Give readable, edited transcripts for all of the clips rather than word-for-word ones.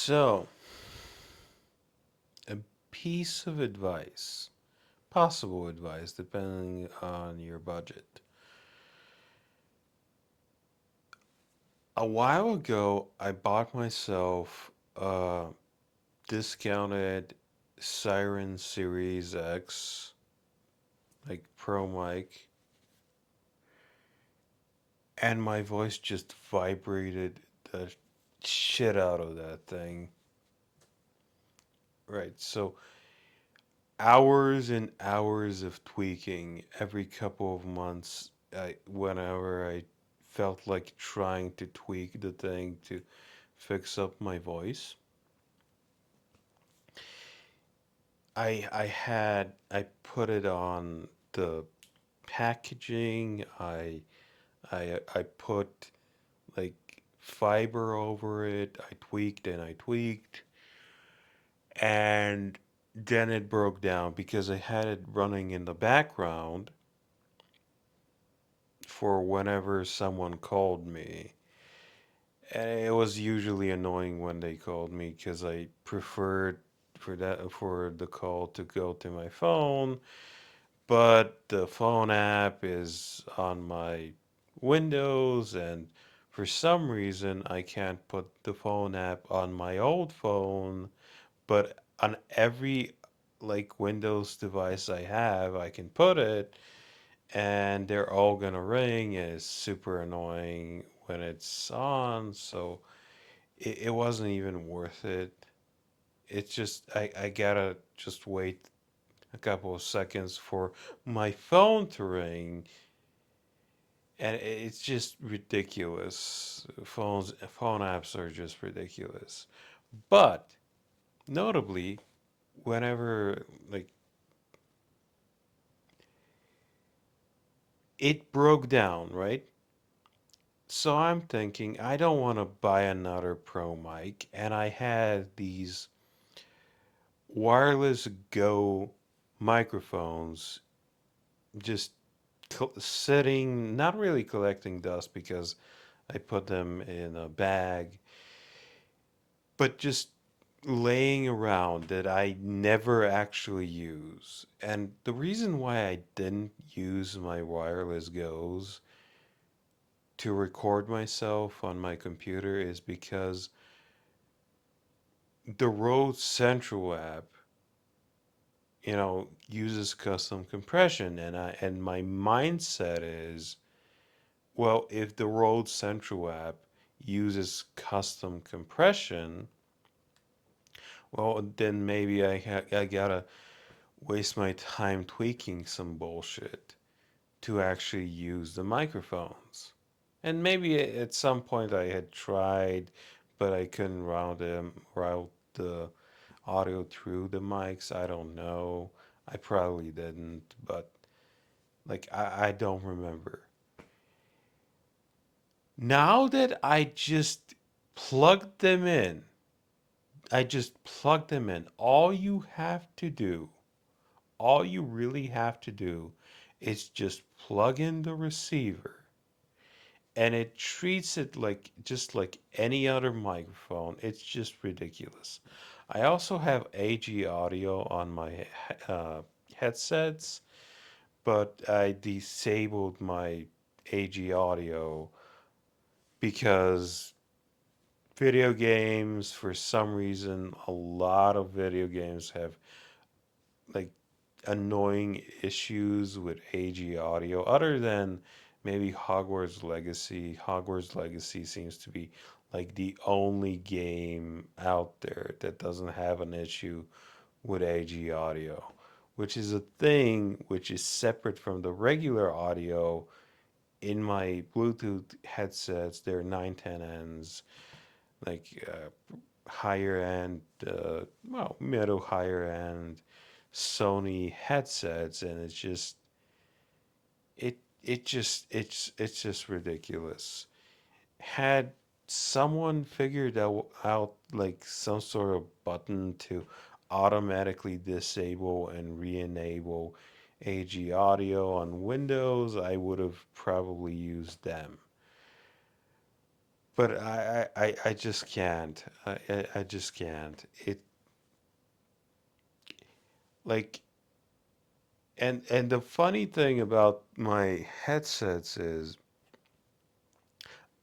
So, a piece of advice, possible advice, depending on your budget. A while ago, I bought myself a discounted Siren Series X, like Pro mic, and my voice just vibrated the shit out of that thing. Right, so hours and hours of tweaking every couple of months. Whenever I felt like trying to tweak the thing to fix up my voice, I put it on the packaging. I put like fiber over it. I tweaked and I tweaked, and then it broke down because I had it running in the background for whenever someone called me. And it was usually annoying when they called me because I preferred for the call to go to my phone, but the phone app is on my Windows, and for some reason I can't put the phone app on my old phone, but on every like Windows device I have, I can put it, and they're all gonna ring, and it's super annoying when it's on, so it wasn't even worth it. It's just I gotta just wait a couple of seconds for my phone to ring, and it's just ridiculous. Phone apps are just ridiculous. But notably, whenever like it broke down, right? So I'm thinking I don't want to buy another Pro mic, and I had these wireless Go microphones just sitting, not really collecting dust because I put them in a bag, but just laying around that I never actually use. And the reason why I didn't use my wireless Goes to record myself on my computer is because the Rode Central app, uses custom compression, and my mindset is, well, if the Rode Central app uses custom compression, well, then maybe I gotta waste my time tweaking some bullshit to actually use the microphones. And maybe at some point I had tried, but I couldn't route the audio through the mics. I don't know. I probably didn't, but like I don't remember. Now that I just plug them in. All you really have to do is just plug in the receiver, and it treats it like just like any other microphone. It's just ridiculous. I also have AG audio on my uh, headsets, but I disabled my AG audio because video games, for some reason, a lot of video games have like annoying issues with AG audio, other than maybe Hogwarts Legacy. Hogwarts Legacy seems to be like the only game out there that doesn't have an issue with AG audio, which is a thing which is separate from the regular audio in my Bluetooth headsets. They're 910Ns, like higher end, well, middle higher end Sony headsets, and it's just ridiculous. Had someone figured out like some sort of button to automatically disable and re-enable AG audio on Windows, I would have probably used them. but I just can't. I just can't. It like and the funny thing about my headsets is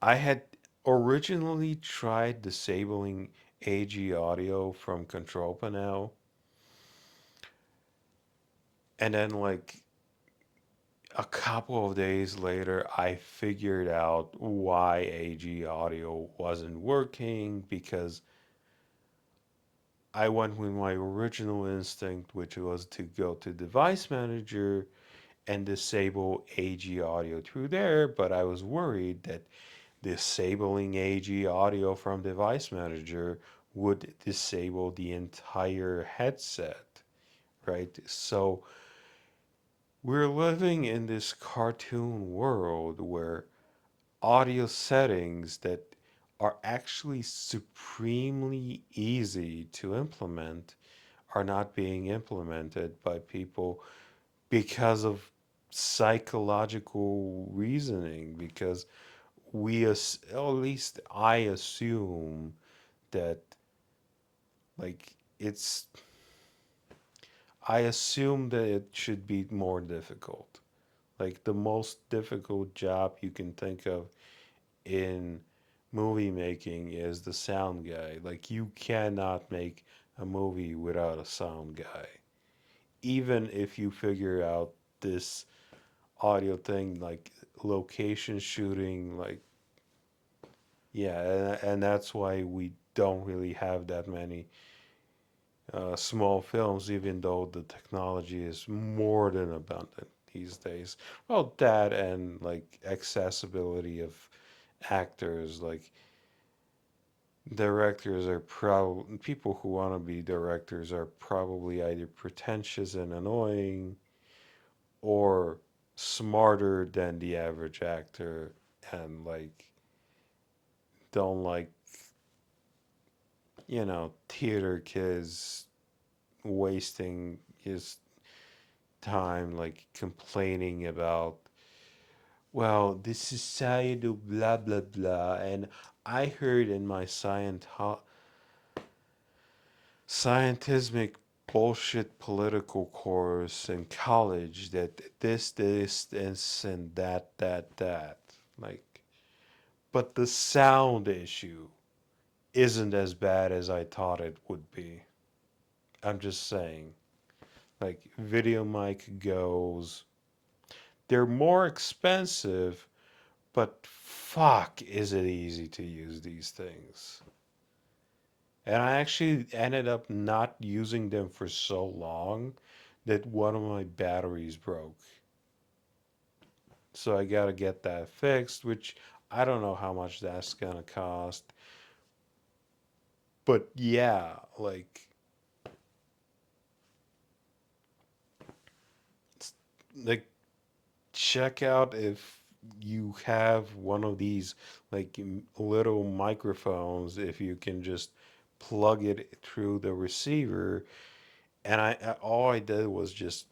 I had originally tried disabling AG audio from Control Panel, and then like a couple of days later, I figured out why AG audio wasn't working because I went with my original instinct, which was to go to Device Manager and disable AG audio through there, but I was worried that disabling AG audio from Device Manager would disable the entire headset, right? So we're living in this cartoon world where audio settings that are actually supremely easy to implement are not being implemented by people because of psychological reasoning, because at least I assume that like it's I assume that it should be more difficult. Like the most difficult job you can think of in movie making is the sound guy. Like you cannot make a movie without a sound guy. Even if you figure out this audio thing like location shooting, like yeah, and that's why we don't really have that many small films, even though the technology is more than abundant these days. Well, that and like accessibility of actors, like directors are probably people who want to be directors are probably either pretentious and annoying or smarter than the average actor and like don't like theater kids wasting his time like complaining about, well, this society blah blah blah. And I heard in my scientific bullshit political course in college that this, and that. Like, but the sound issue isn't as bad as I thought it would be. I'm just saying. Like, video mic goes, they're more expensive, but fuck, is it easy to use these things. And I actually ended up not using them for so long that one of my batteries broke. So I gotta get that fixed, which I don't know how much that's gonna cost. But yeah, like check out if you have one of these like little microphones, if you can just plug it through the receiver. And all I did was just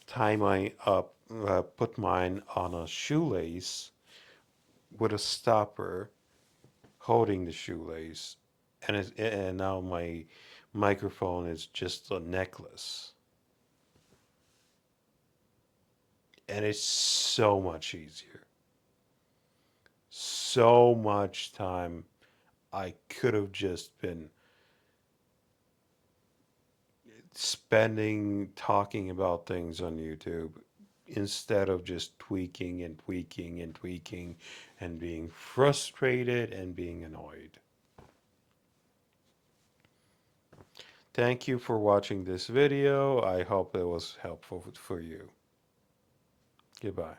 tie my up, put mine on a shoelace with a stopper holding the shoelace, and now my microphone is just a necklace, and it's so much easier. So much time I could have just been spending talking about things on YouTube instead of just tweaking and tweaking and tweaking and being frustrated and being annoyed. Thank you for watching this video. I hope it was helpful for you. Goodbye.